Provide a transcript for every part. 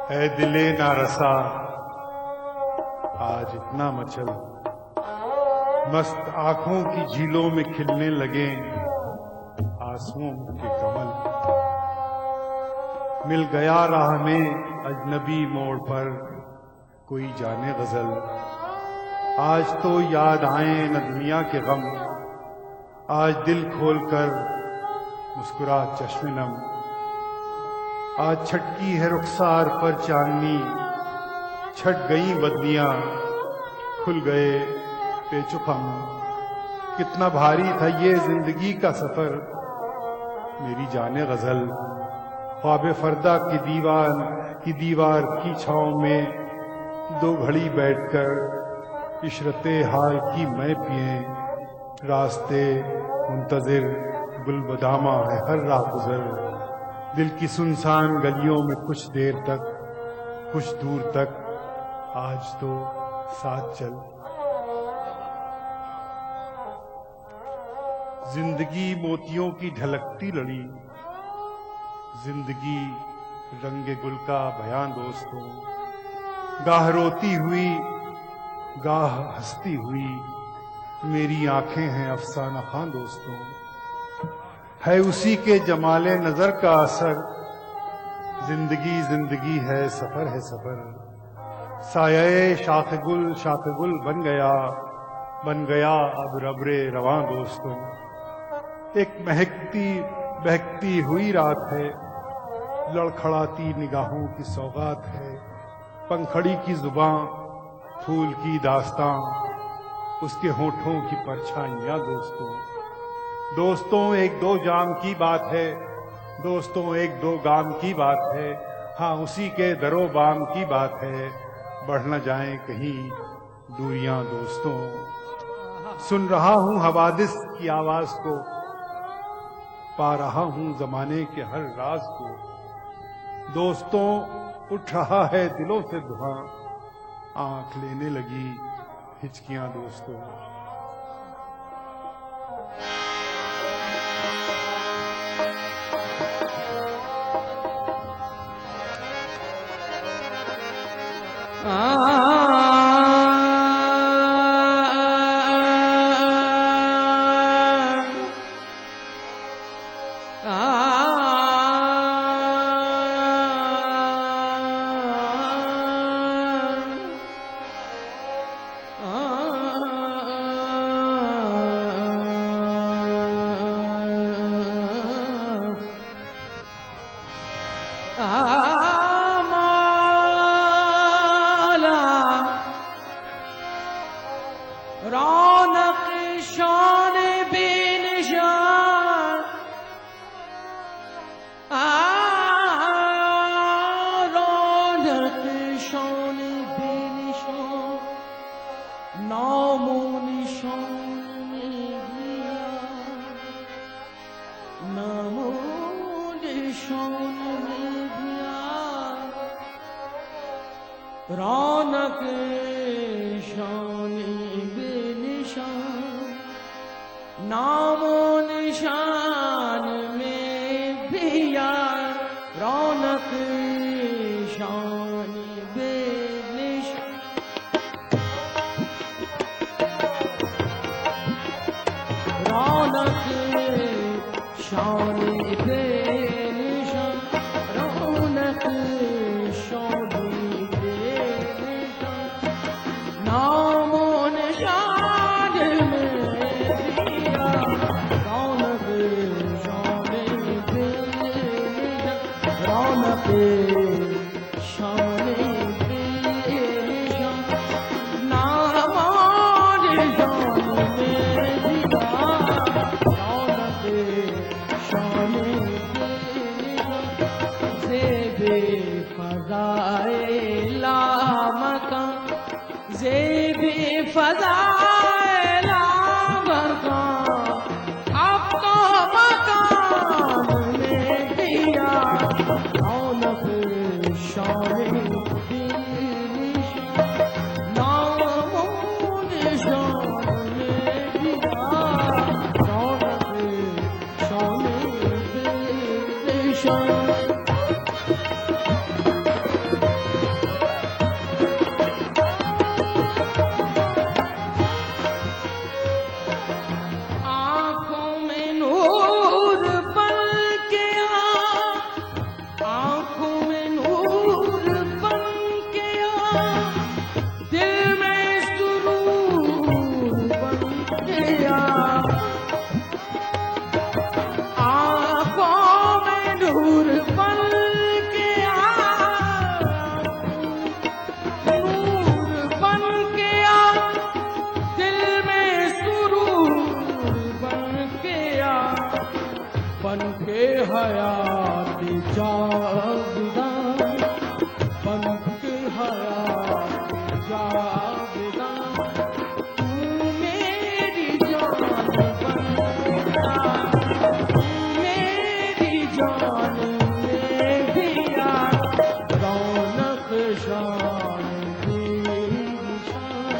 ऐ दिले ना रसा आज इतना मचल, मस्त आंखों की झीलों में खिलने लगे आंसुओं के कमल। मिल गया राह में अजनबी मोड़ पर कोई जाने गजल, आज तो याद आए न दुनिया के गम, आज दिल खोलकर मुस्कुरा चश्मे नम। आज छटकी है रुखसार पर चांदनी, छट गई बदलियां खुल गए पेचुखम। कितना भारी था ये जिंदगी का सफर, मेरी जाने गजल ख्वाब फरदा की दीवार की छांव में दो घड़ी बैठकर इशरते हाल की मैं पिए, रास्ते मुंतजिर गुलबदामा है हर राह गुजर। दिल की सुनसान गलियों में कुछ देर तक कुछ दूर तक आज तो साथ चल। जिंदगी मोतियों की ढलकती लड़ी, जिंदगी रंगे गुल का बयां दोस्तों, गाह रोती हुई गाह हंसती हुई मेरी आंखें हैं अफसाना खां दोस्तों। है उसी के जमाले नजर का असर, जिंदगी जिंदगी है सफर। साये शाख गुल बन गया अब रबरे रवां दोस्तों। एक महकती बहकती हुई रात है, लड़खड़ाती निगाहों की सौगात है। पंखड़ी की जुबां फूल की दास्तां, उसके होठों की परछाइयां दोस्तों एक दो जाम की बात है, दोस्तों एक दो गाम की बात है। हाँ उसी के दरो बाम की बात है, बढ़ न जाए कहीं दूरियां दोस्तों। सुन रहा हूं हवादिस की आवाज को, पा रहा हूं जमाने के हर राज को। दोस्तों उठ रहा है दिलों से धुआं, आंख लेने लगी हिचकियां दोस्तों। रौनक शान बेनिशान, रौनक शान बेनिशान, नामो निशान दिया, नामो निशान दिया। रौनक शान नामो निशान में भी यार, रौनक शान बेनिशान। रौनक शान बेनिशान, रौनक शान बेनिशान, नामो निशान में भी यार। हयात जागदान, बन के हयात जागदान, तू मेरी जान बनता, मेरी जान मेरी यार, रौनक शान तेरी शान,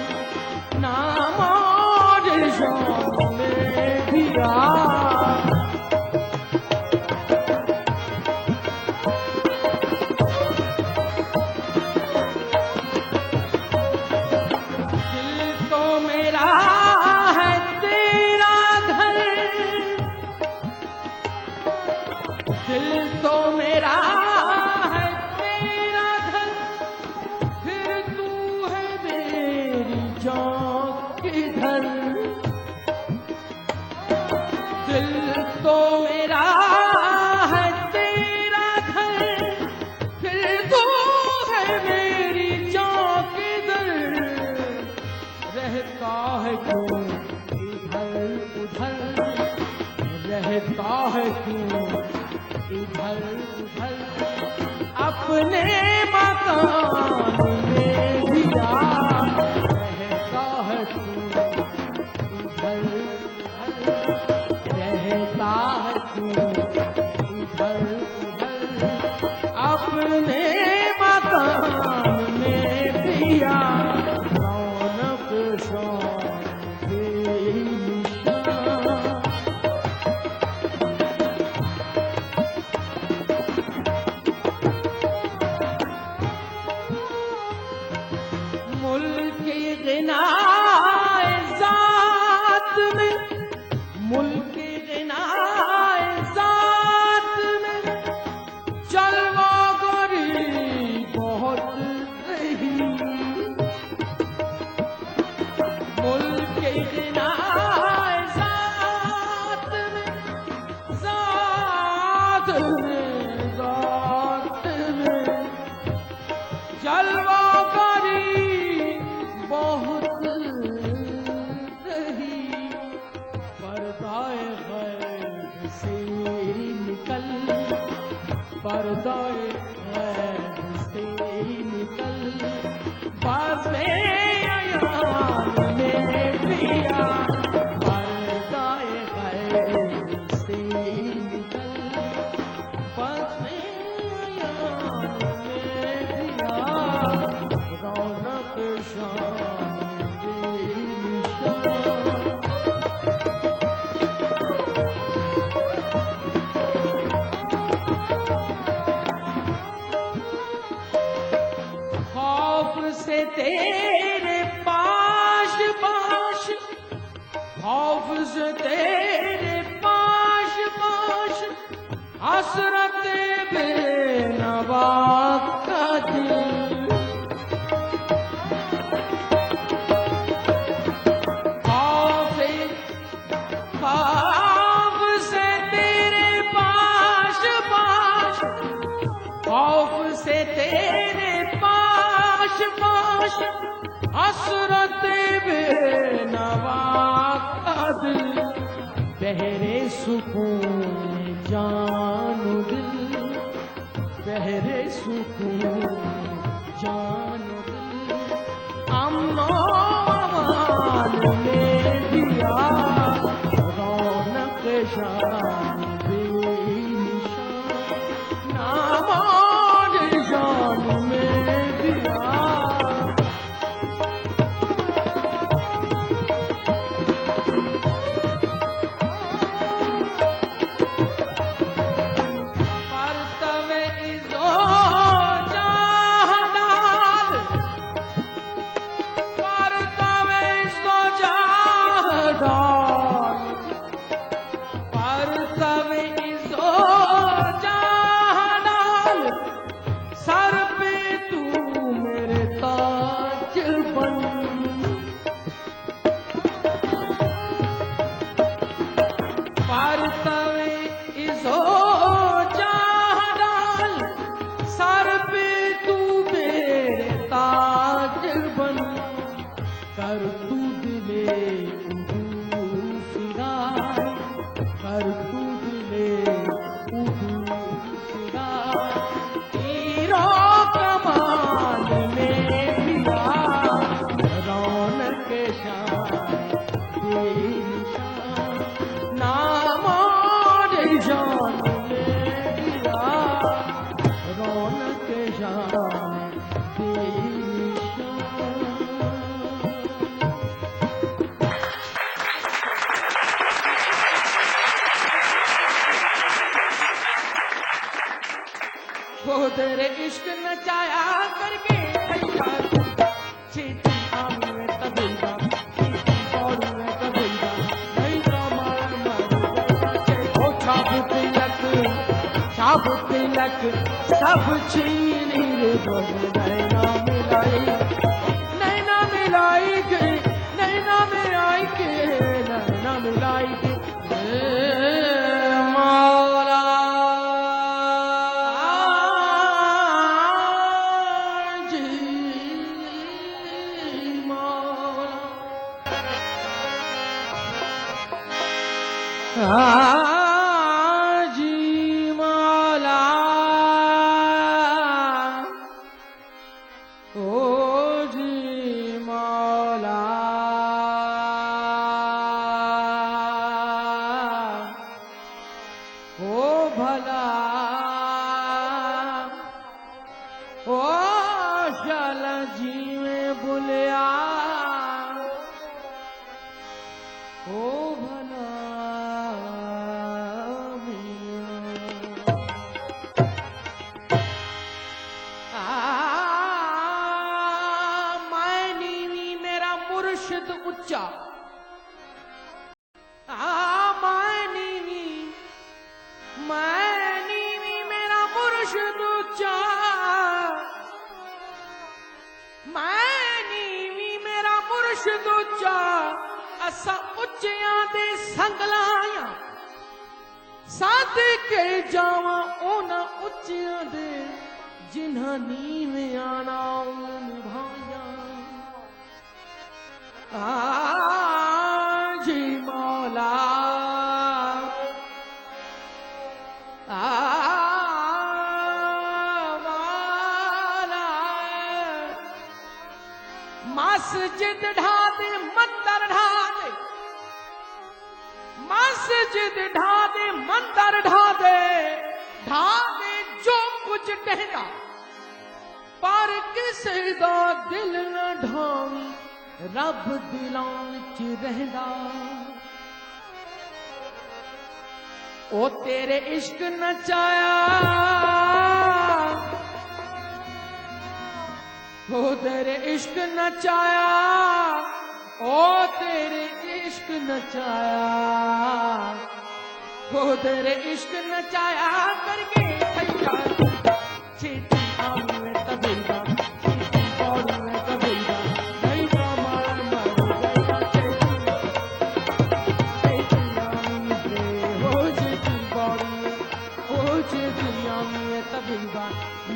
नाम और शान मेरी यार। दिल तो मेरा है तेरा घर, दिल तो मेरा है तेरा घर, फिर तू है मेरी जान किधर। दिल तो मेरा है तेरा घर, फिर तू है मेरी जान किधर। रहता है क्यों इधर उधर, रहता है क्यों इधर उधर, अपने मकान में भी आ, रहता है क्यों इधर उधर, रहता है क्यों इधर उधर, अपने मकान में भी आ, रौनक शान तेरी शान। मुल्क गिनाए ज़ात में, मुल्क गिनाए ज़ात में, जलवा गरी बहुत रही। मुल्क गिनाए ज़ात में, ज़ात में, ज़ात में, जलवा करी बहुत रही। पर्दाए गैब से निकल, पर्दाए गैब से निकल, बाज़े अयान में पिया, पर्दाए गैब से निकल, बाज़े अयान में पिया, रौनक शान तेरी शान। खौफ से तेरे पाश पाश, खौफ से तेरे पाश पाश, हसरत बेनवा का दिल। खौफ से तेरे पाश पाश, खौफ से तेरे पाश पाश, हसरत बेनवा का दिल। बहरे सुकून जानो दिल, बहरे सुकून जानो दिल, अम्नो अमान में दिया, रौनक शान तेरी शान, नाम और शान में दिया। परतवे इज़्ज़ो जहानाल, परतवे इज़्ज़ो जहानाल, तेरे इश्क नचाया करके छीती आमी में तबीगा पौड़ी में तबीगा नहीं तो मार ओ छाप तिलक सब छीनी रे नैना मिलाई के नैना मिलाई के नैना मिलाई के मौला जी मौला ओ जी मौला ओ भला ओ शल जी में बुलिया ओ भला मुर्शिद उच्चा मैं मेरा मुर्शिद उच्चा मेरा मुर्शिद उच्चा असा उच्चियां दे संग लाया साथ के जावा ओना उच्चियां दे जिन्हां नीवें आना निभाया जी मौला वाला मस्जिद ढा दे मंदिर ढा दे मस्जिद ढा दे मंदिर ढा दे जो कुछ कहना पर किसी दा दिल न ढावी रब दिलां च रहंदा ओ तेरे इश्क नचाया ओ तेरे इश्क नचाया ओ तेरे इश्क नचाया ओ तेरे इश्क नचाया करके थैया छीती आमी में तबीगा पौड़ी में तबीगा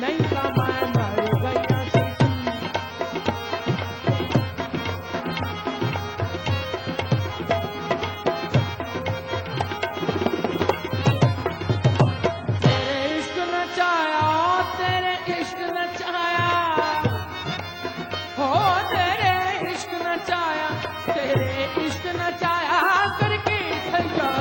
नहीं का मैं मर गया तेरे इश्क नचाया तेरे इश्क नचाया हो तेरे इश्क नचाया तेरे इश्क नचाया करके थैया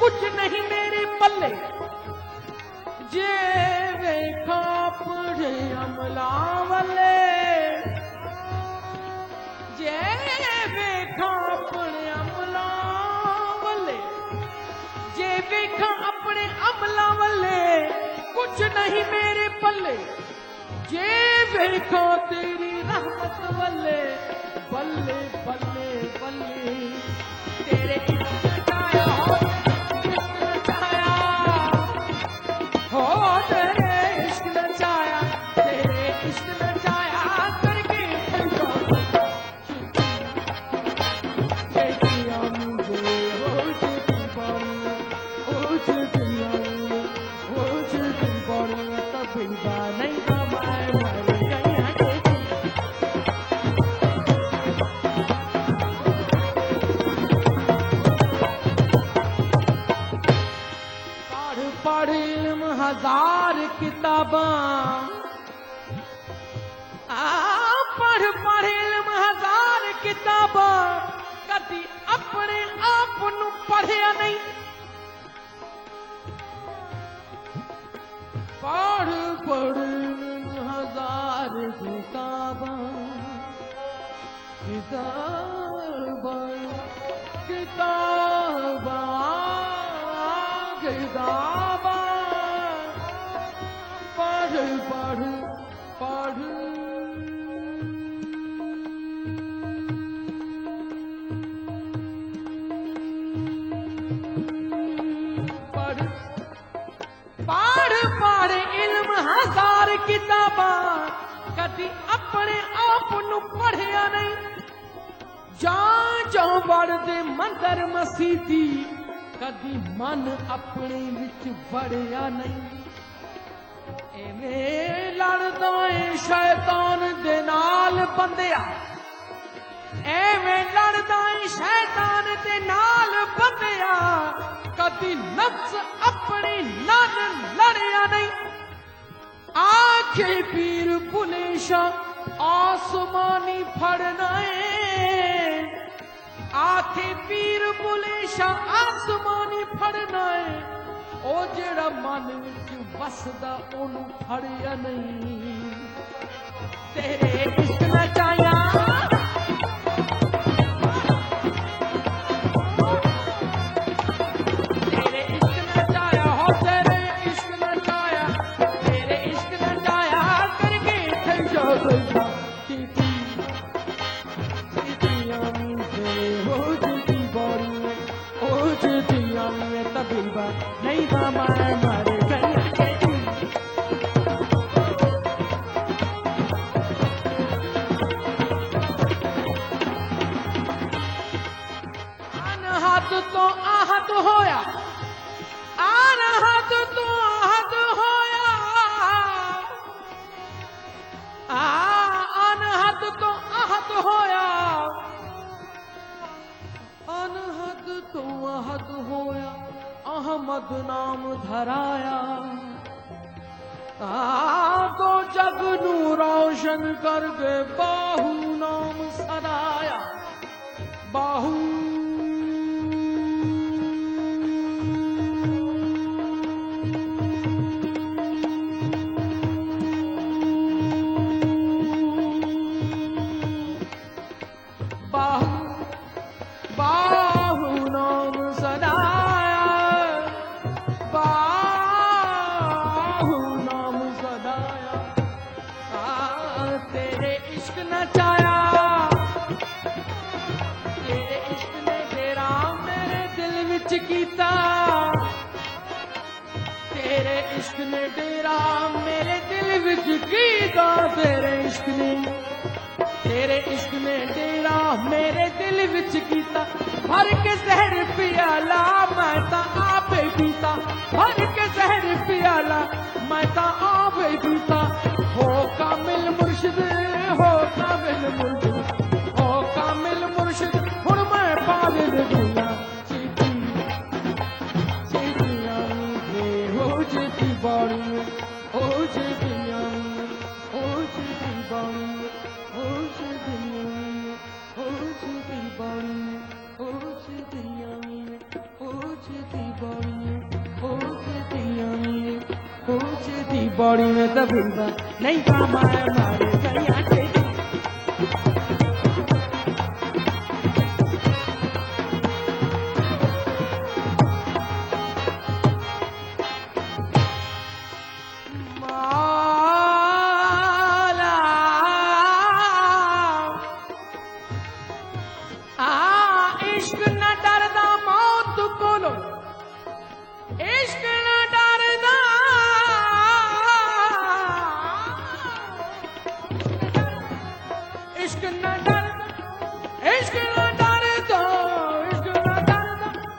कुछ नहीं मेरे पल्ले जे वेखा पड़े अमला वाले जे वेखा पड़े अमला वाले जे वेखा अपने अमला वाले कुछ नहीं मेरे पल्ले जे वेखा तेरी रहमत वाले बल्ले बल्ले बल्ले तेरे नहीं का मैं पढ़ पढ़ इल्म हजार किताबां कदी अपने आप नू पढ़िया नहीं। पढ़ पढ़ इल्म हजार किताबां किताबां किताबां किताबां पढ़ पढ़ पढ़ पढ़ पढ़ इल्म हजार किताबां कदी अपने आप नू पढ़िया नहीं। जां जां वड़दे मंदर मसीती कदी मन अपने विच वड़िया नहीं। एवें लड़दा है शैतान दे नाल बंदिया, एवें लड़दा है शैतान दे नाल बंदिया कदी नफ्स अपनी नाल लड़िया नहीं। आखे पीर पुलेशा आसमानी फड़ना है, आखे पीर बुलेशा आसमानी फड़ना है। ओ जेड़ा मन विच वसदा ओनू फड़िया नहीं। तेरे इश्क नचाया तेरे इश्क नचाया हो तेरे इश्क नचाया तेरे इश्क नचाया करके थे जो नहीं मारे मारे अनहद तो आहद होया, अनहद तो आहद होया, अनहद तो आहद होया, अनहद तो आहद होया। अहमद नाम धराया तो जग नू रोशन कर दे। बाहू नाम सराया बाहू बाहू बाहू नाम सराया बाहू नाम सदाया। तेरे इश्क नचाया तेरे इश्क ने डेरा मेरे दिल विच कीता। तेरे इश्क ने डेरा मेरे दिल विच कीता। तेरे इश्क ने डेरा मेरे दिल विच कीता। भर के जहर पियाला मैं ता आपे पीता। भर के जहर पियाला मैं ता आपे पीता। हो कामिल मुर्शिद हो कामिल मुर्शिद हो कामिल मुर्शिद हुण मैं पागल दुनिया चीती चीतियां दे हो चीती बाड़ी हो चीतियां हो चीती बाड़ी हो चीतियां हो चीती बाड़ी हो चीतियां हो चीती बाड़ी हो चीतियां हो चीती बाड़ी में दबिंदा नहीं कमाए मारे गलियां चीती। इश्क न डरदा मौत कोलो, इश्क न डरदा इश्क न डरदा इश्क न डरदा इश्क न डरदा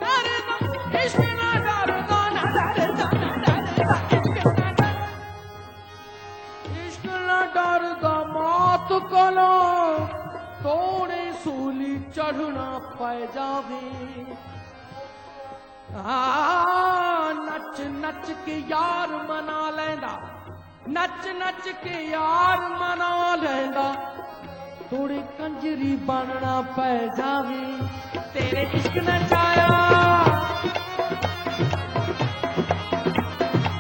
डरदा इश्क न डरदा न डरदा इश्क न डरदा मौत कोलो। तोड़े सूली चढ़ना पै जावे नच नच के यार मना लेंदा नच नच के यार मना लेंदा थोड़ी कंजरी बनना पै जावे तेरे इश्क नचाया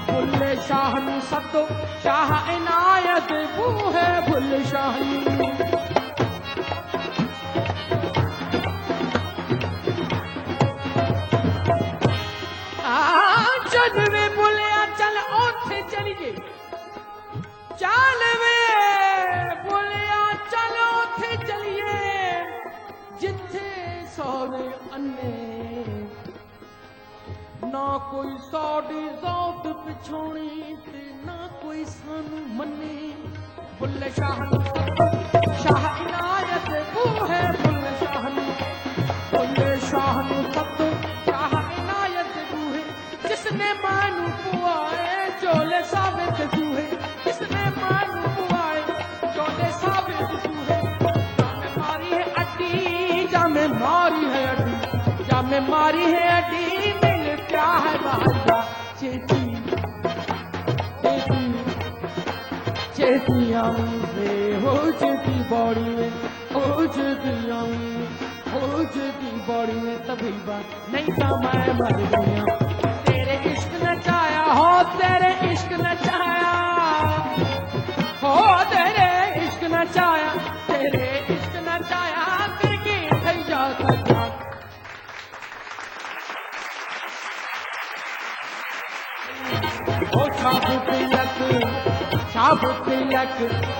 बुल्ले शाह नू सदो शाह इनायत बूहे बुल्ले शाह नू जदवे बुलिया चल ओथे चलिए चल वे बुलिया चल ओथे चलिए जिथे सौरे अन्ने ना कोई साड़ी ज़ौत पिछोनी ते ना कोई सानू मन्ने बुल्ले शाह शाह इनायत बूहे बुल्ले शाह सत्तो शाह इनायत बूहे जिसने मानू पुआए चोले साबित जूहे जिसने मानू पुआए चोले साबित जूहे जामे मारी है अड्डी जामे मारी है अड्डी जामे मारी है अड्डी मिल क्या है बाजा चेती चेती चेती आऊंगे हो चेती बॉडी में हो चेती आऊंगे हो चेती बॉडी में तभी बात नहीं था मैं मर गया तेरे इश्क नचाया हो तेरे इश्क नचाया हो तेरे इश्क नचाया तेरे इश्क नचाया करके थई जाता जा ओ छाप तिलक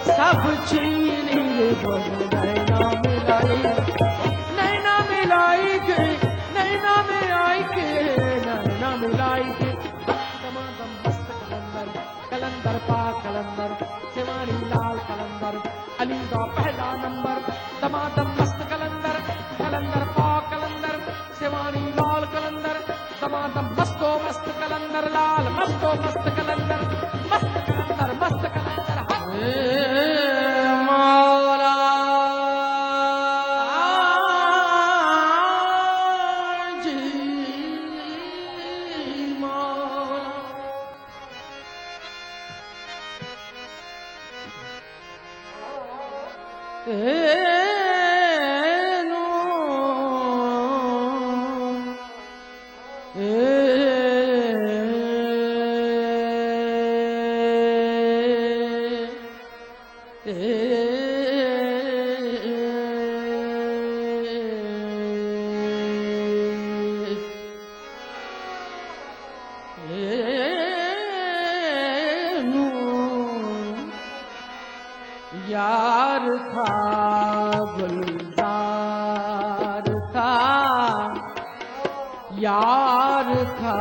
सब छीन ले बोल नैना मिलाई नैना मिलाई के नैना मिलाई के नैना मिलाई के दमादम मस्त कलंदर कलंदर पा कलंदर शिवानी लाल कलंदर अली का पहला नंबर दमादम मस्त कलंदर कलंदर पा कलंदर शिवानी लाल कलंदर दमादम मस्तो मस्त कलंदर लाल मस्तो मस्त कलंदर मस्त कलंदर मस्त कलंदर मौला जी मौला यार था गुलजार था यार था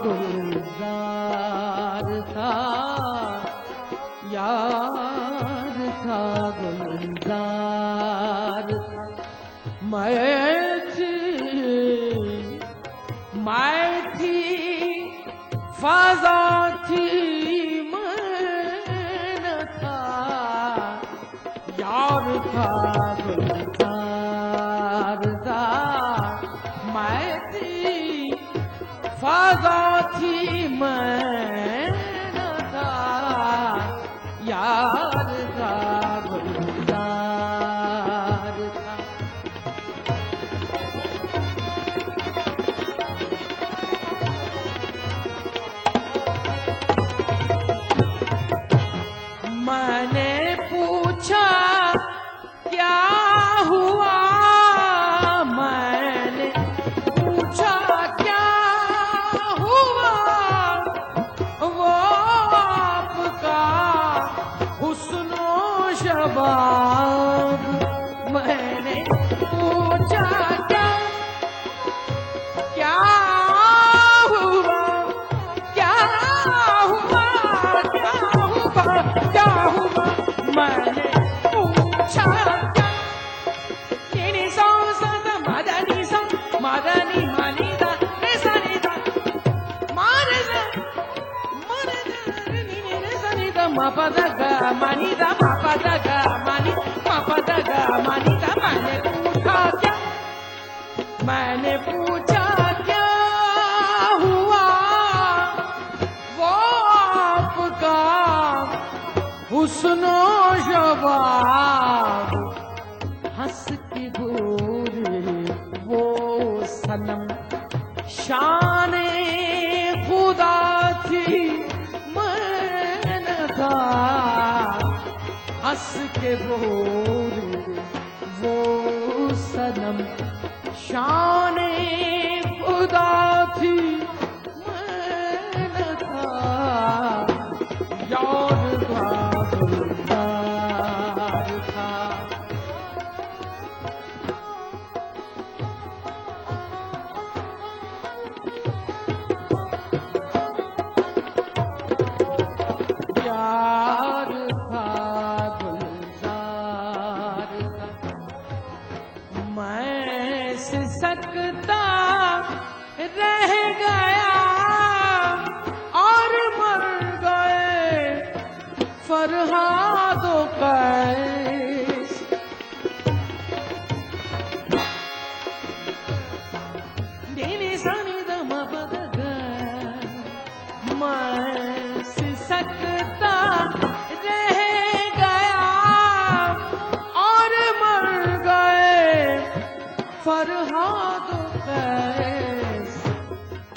गुलजार था यार था गुलजार था मैं थी फ़ज़ा थी यार था गुलजार था मैं थी फ़ज़ा थी मैं न था यार था गुलजार था मैंने पूछा क्या हुआ मैंने पूछा क्या हुआ वो आपका हुस्नो शबाब मैंने पूछा क्या हुआ क्या हुआ क्या हुआ क्या हुआ मैंने पूछा मदनी मानीदा ऐसा नीदा मारेदा मारेदा नी सनीदा मापदगा मानीदा मापदगा मानी मापदगा मानीदा मैंने पूछा क्या हुआ वो आपका हुस्नो शबाब हंस के गोरे वो सनम शाने खुदा थी मैं न था हंस के गोरे वो सनम शाने खुदा थी मैं न था यार था गुलजार था यार था गुलजार था मैं सिसकता रह गया और मर गए फरहादो कैस दीनी सानी दम बद मैं सिसकता रह गया और मर गए फरहादो कैस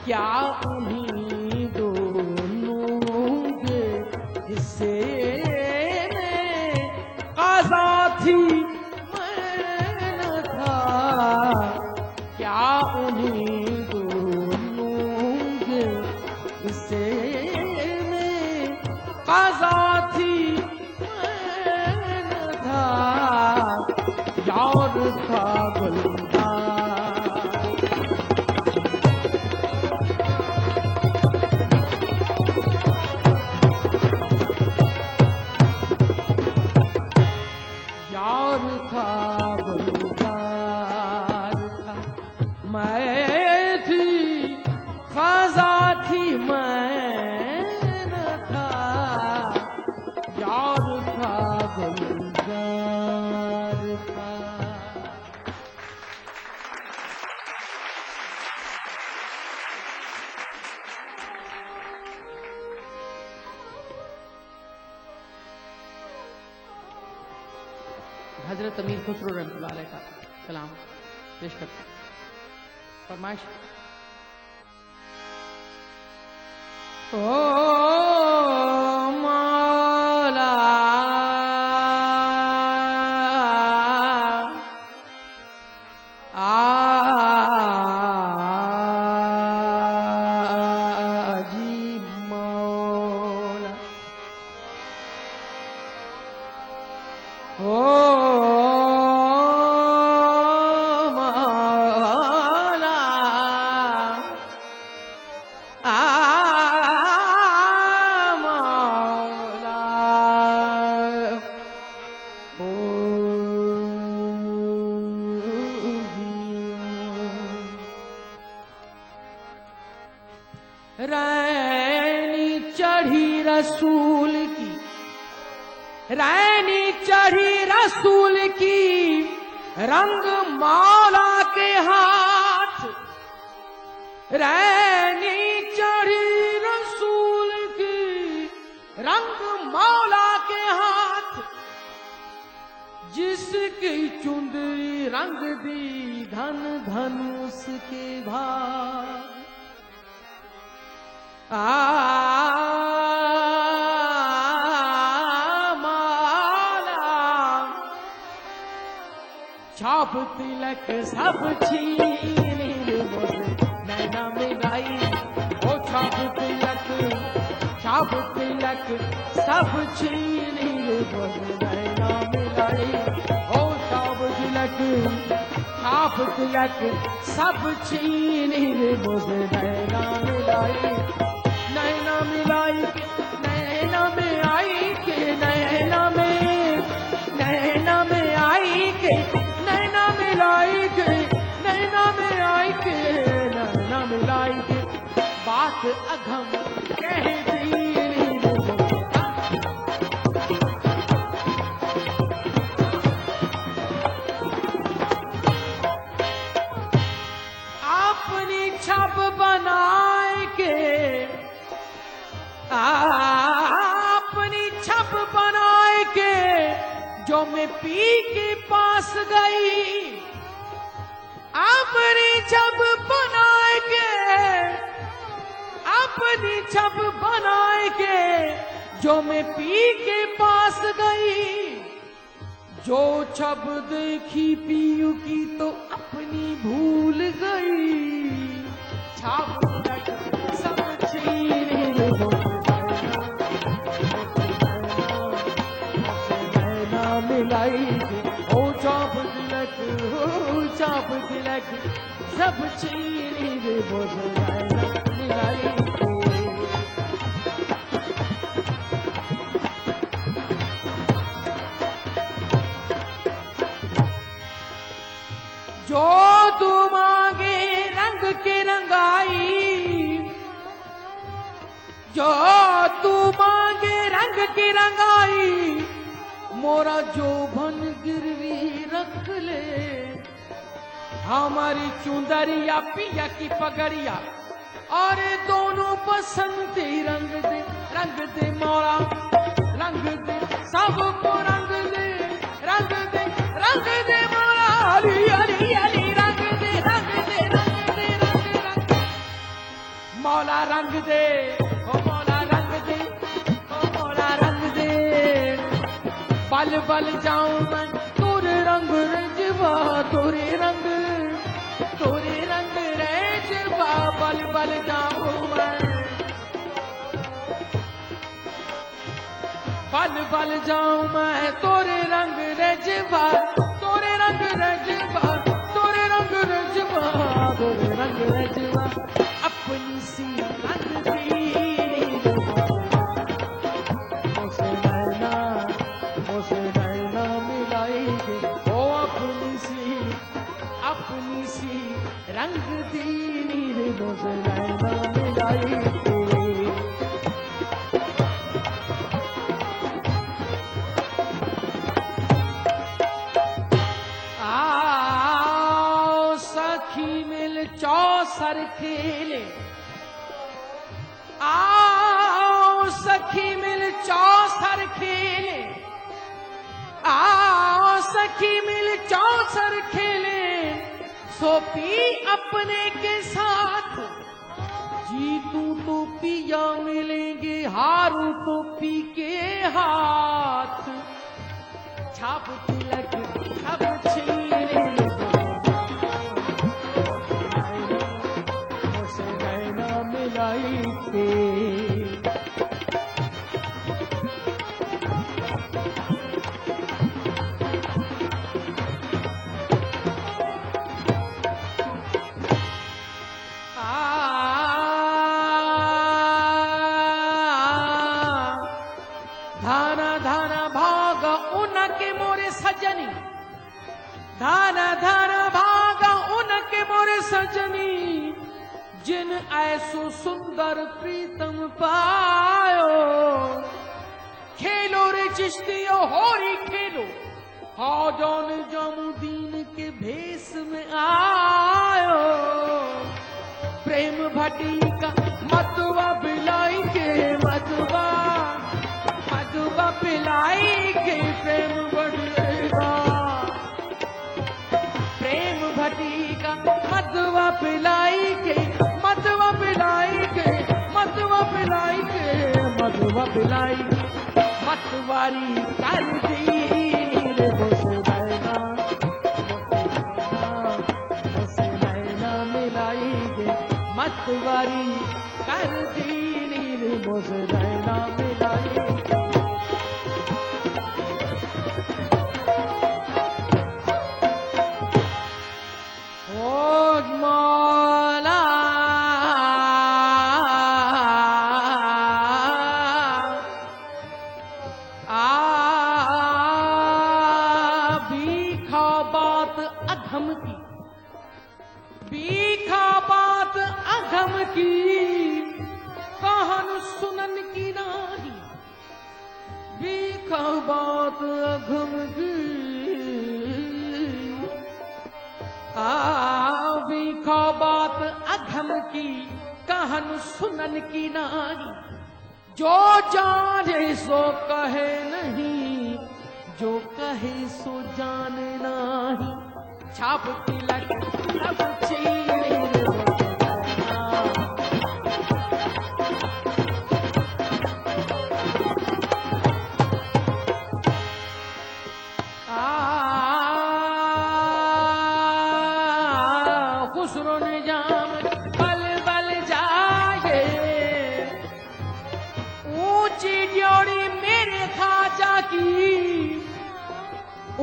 क्या उन्हीं दोनों के हिस्से में क़ज़ा थी मैं न था क्या उन्हीं दोनों के हिस्से में क़ज़ा थी मैं न था यार था गुलजार यार था गुलजार था मैं थी ख़ज़ा थी मैं न था यार था गुलजार था हजरत अमीर खुसरो रहमतुल्लाह अलैह का कलाम पेश करते हैं फरमाइश ओ मौला जी मौला ओ रैनी चढ़ी रसूल की रैनी चढ़ी रसूल की रंग मौला के हाथ रैनी चढ़ी रसूल की रंग मौला के हाथ जिसकी चुंदरी रंग दी धन धनुष के भाग माला छाप तिलक सब छीन नैना मिलाई ओ छाप तिलक सब छीन नैना मिलाई ओ छाप तिलक सब छीन नैना मिलाई नैना मिलाई नैना में आई के नैना में आई के नैना मिलाई के नैना में आई के नैना मिलाई के बात अघम कह दी अपनी छप बनाए के अपनी छप बना जो मैं पी के पास गई अपनी छब बनाए के, अपनी छब बनाए के, जो मैं पी के पास गई, जो छब देखी पीयू की तो अपनी भूल गई, छाप सब छीन मिलाई ओ चाप तिलक, ओ चाप तिलक सब छीन रे मिलाई। जो तू मांगे रंग के रंगाई, जो तू मांगे रंग की रंगाई, मोरा जोबन गिरवी रख ले, हमारी चुंदरिया पिया की पगड़िया और दोनों बसंती रंग दे मोरा, रंग दे सबको रंग दे, रंग दे, रंग दे मोरा, अली अली अली रंग दे, रंग दे, रंग दे, रंग दे, रंग दे मौला रंग दे, ओ मौला रंग दे, ओ मौला रंग दे, बल बल जाऊं मैं तोरे रंग रजवा, तोरे रंग रजवा, बल बल जाऊं मैं, बल बल जाऊं मैं तोरे रंग रजवा, तोरे रंग रजवा, तोरे रंग रजवा, तोरे रंग रजवा, अपनी सी रंग दी रंग दीनी रे नैना मिलाई के। आओ सखी मिल चौसर खेले, आओ सखी मिल चौसर खेले, आओ सखी मिल चौसर खेले, सोपी अपने के साथ, जीतू तो पिया मिलेंगे, हारू तो पी के हाथ, छाप तिलक सब छीने मुझसे नैना मिलाई के। धाना धाना भागा उनके मोरे सजनी, जिन ऐसो सुंदर प्रीतम पायो, खेलो रे चिश्तियो होरी खेलो, हाजौन जमुदीन के भेष में आयो, प्रेम भटी का मतवा पिलाई के, मतवा मतवा पिलाई के, प्रेम भटी का भटी का मधुआ पिलाई के, मधुआ पिलाई के, मधुआ पिलाई के, मधुआ पिलाई के, मतवारी कर दी रे मुझसे नैना मिलाई के, मतवारी कर दी रे मुझसे नैना मिलाई के। बीखा बात अधम की, कहन सुनन की नाही, बीखा बात अधम की, बीखा बात अधम की, कहन सुनन की नाही, जो जाने सो कहे नहीं, जो कहे कहे सो जान नाही छाप तिलक सब चीर खुसरो निजाम बल बल जाए ऊंची ड्योड़ी मेरे खाजा की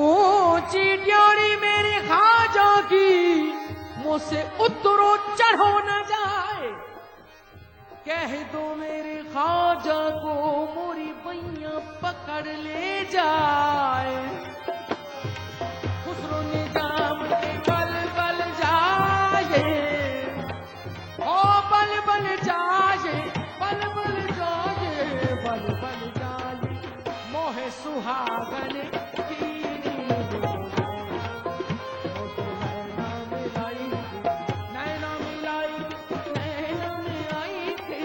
ऊंची ड्योड़ी मेरे खाजा की मुझसे उतरो चढ़ो न जाए कह दो मेरे खाजा को मोरी बैया पकड़ ले जाए खुसरो निजाम के बल बल जाए ओ बल बल जाए बल बल जाए बल बल जाए मोहे सुहागन की नैना मिलाई नैना में आई के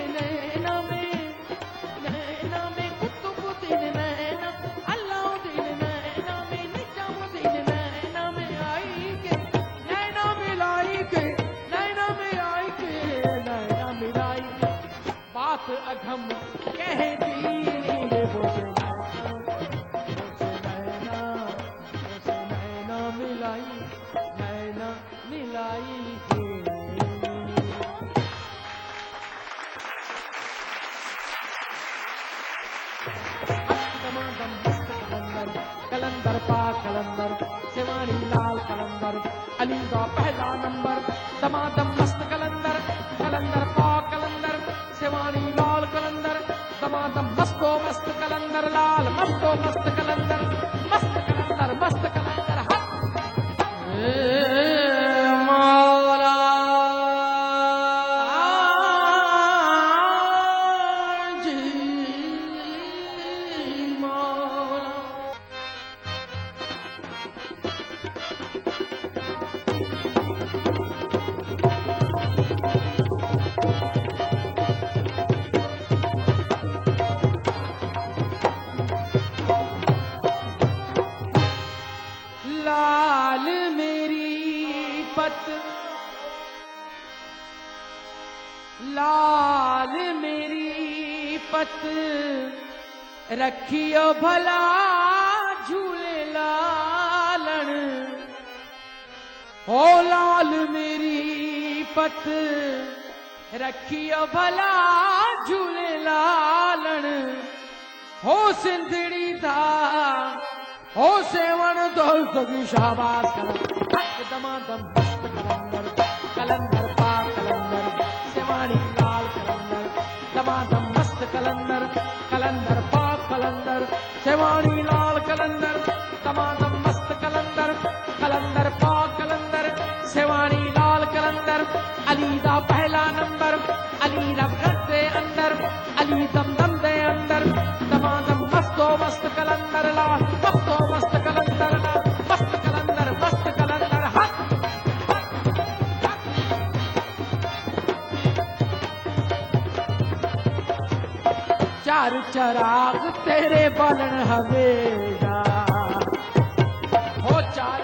नैना में कुतुबुद्दीन नैना अलाउद्दीन नैना में निजामुद्दीन नैना में आई के नैना मिलाई के नैना में आई के नैना मिलाई के बात अधम कह दी मुझे नैना मिलाई के कलंदर पा कलंदर शिवानी लाल कलंदर अली का पहला नंबर दमादम मस्त कलंदर कलंदर पा कलंदर शिवानी लाल कलंदर दमादम मस्तो मस्त कलंदर लाल मस्तो मस्त कलंदर मस्त कलंदर मस्त कलंदर मौला जी मौला लाल मेरी पत लाल मेरी पत रखियो भला झूले लालन हो लाल मेरी पत रखियो भला झूले लालन हो सिंधड़ी था हो सेवन दो सगी शाबाश कलंदर दमादम मस्त कलंदर कलंदर पा कलंदर शिवानी लाल कलंदर दमादम मस्त कलंदर कलंदर पा कलंदर शिवानी लाल कलंदर दमादम मस्त कलंदर कलंदर पा कलंदर शिवानी लाल कलंदर अली दा पहला नंबर अली रब दे अंदर अली दम दम दे अंदर दमादम मस्तो मस्त कलंदर लाल मस्तो मस्त कलंदर लाल मस्त कलंदर हक चार चराग तेरे बलन हवेगा हो चार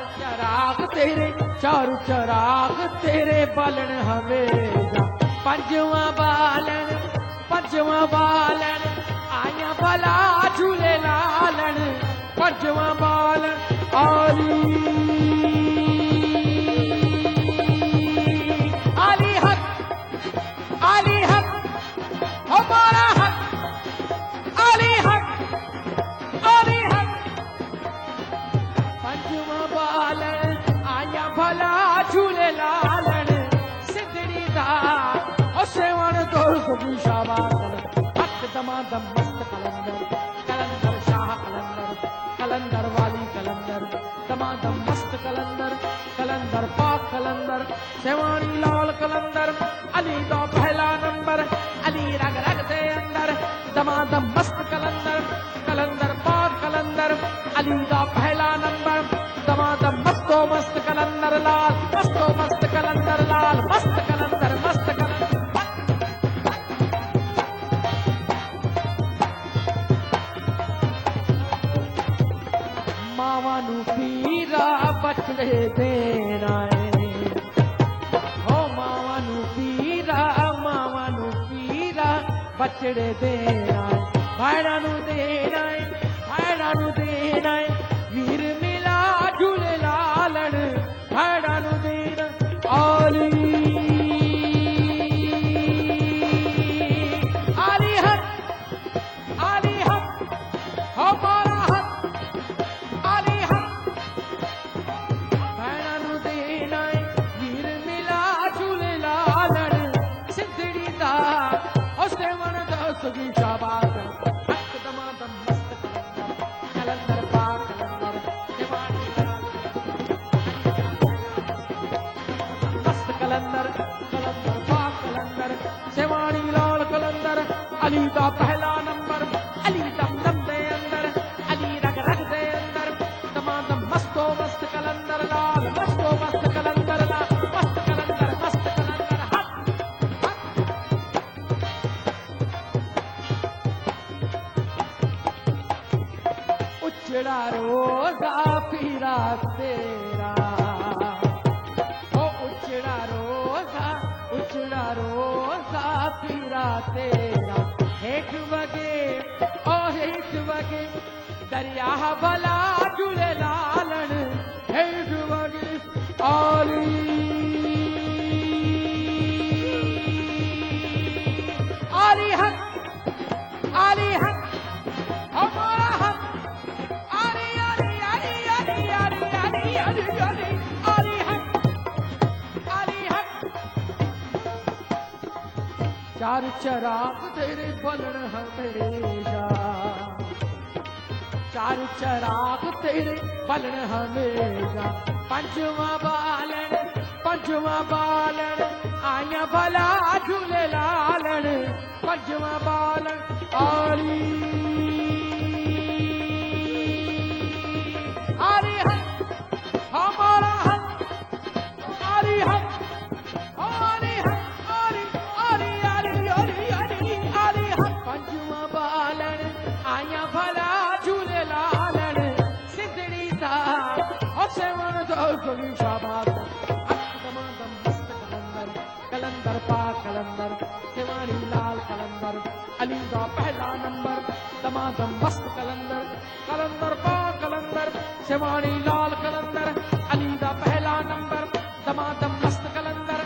चराग तेरे बलन हवेगा पंजवा बालन आया भला झूले लालन पंजवा बालन आली हक हमारा हक आली हक पंजवा बालन आया भला झूले लालन सिद्धड़ी दा और सेवन दो सभी शाबाश हक दमादम मस्त कलंदर कलंदर शाह कलंदर कलंदर वाली कलंदर दमादम मस्त कलंदर कलंदर पाक कलंदर शिवानी लाल कलंदर अली का पहला नंबर अली रग रग दे अंदर दमादम मस्त कलंदर कलंदर पाक कलंदर अली का पहला नंबर दमादम मस्तो मस्त कलंदर लाल मस्तो मस्त कलंदर लाल मस्त कलंदर मावा नू पीरा बछड़े देना है ओ मावा नू पीरा बछड़े देना है भाड़ा नू देना है भाड़ा नू देना है वीर मिला झूले लालन भाड़ा नू देना आली आली हक हमारा हक आली हक भाड़ा नू देना है वीर मिला झूले लालन सिद्धड़ी दा उसने मन दस की शाबाश हक दमादम मस्त कलंदर पा कलंदर दीवानी मस्त कलंदर कलंदर पा कलंदर सेवानी लाल कलंदर अली दा पहला नंबर अली दम दम दे अंदर अली रग रग दे अंदर दमादम मस्तो मस्त कलंदर लाल मस्तो मस्त कलंदर लाल मस्त कलंदर हक उचड़ा रोजा पीरा तेरा ओ उचड़ा रोजा पीरा तेरा हेठ वगे ओ हेठ वगे दरिया भला झूले लालन हेठ वगे आली आली हक हमारा हक आली आली आली आली आली आली आली आली आली हक चार चराग तेरे बलन हमेशा चार चराग तेरे बलन हमेशा पंचवा बालन आया भला झूले लालन पंचवा बालन आली आली हक हमारा हक आली हक आली हक आली आली आली आली आली आली हक पंचवा बालन आया भला झूले लालन सिद्धड़ी दा उसे मन दो की शाबाश दमादम मस्त कलंदर पा कलंदर सेवानी लाल कलंदर अली दा पहला नंबर दमादम मस्त कलंदर पा कलंदर सेवानी लाल कलंदर अली दा पहला नंबर दमादम मस्त कलंदर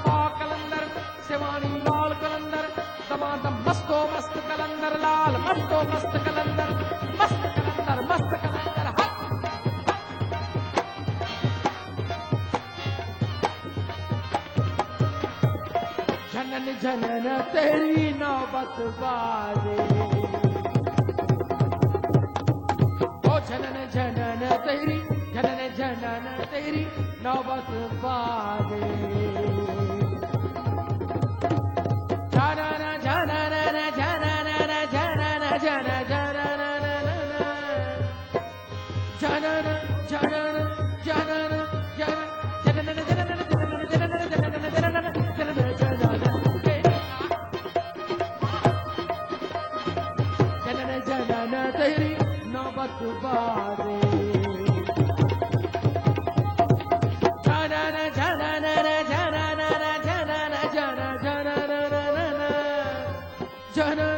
पा कलंदर सेवानी लाल कलंदर दमादम मस्तो मस्त कलंदर लाल मस्तो मस्त कलंदर हक जनन जनन तेरी नौबत बाजे ओ जनन जनन तेरी नौबत बाजे जनन जनन जनन जनन जन जनन जनन जनन जनन तेरी नौबत बारे जनन जनन जनन जनन जन जनन जनन जनन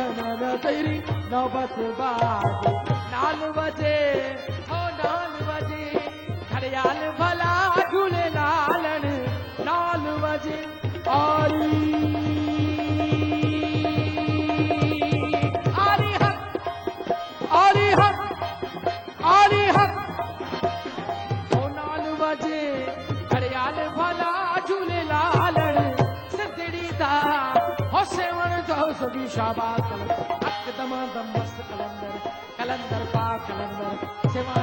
जनन तेरी नौबत बाजे 9 बजे हो 9 बजे घड़ियाल भला झूले लालन 9 बजे आली आली हक आली हक आली हक हो 9 बजे घड़ियाल भला झूले लालन सिद्धड़ी दा हो सेवण दो सभी शाबाश दमादम मस्त कलंदर पा कलंदर सेवा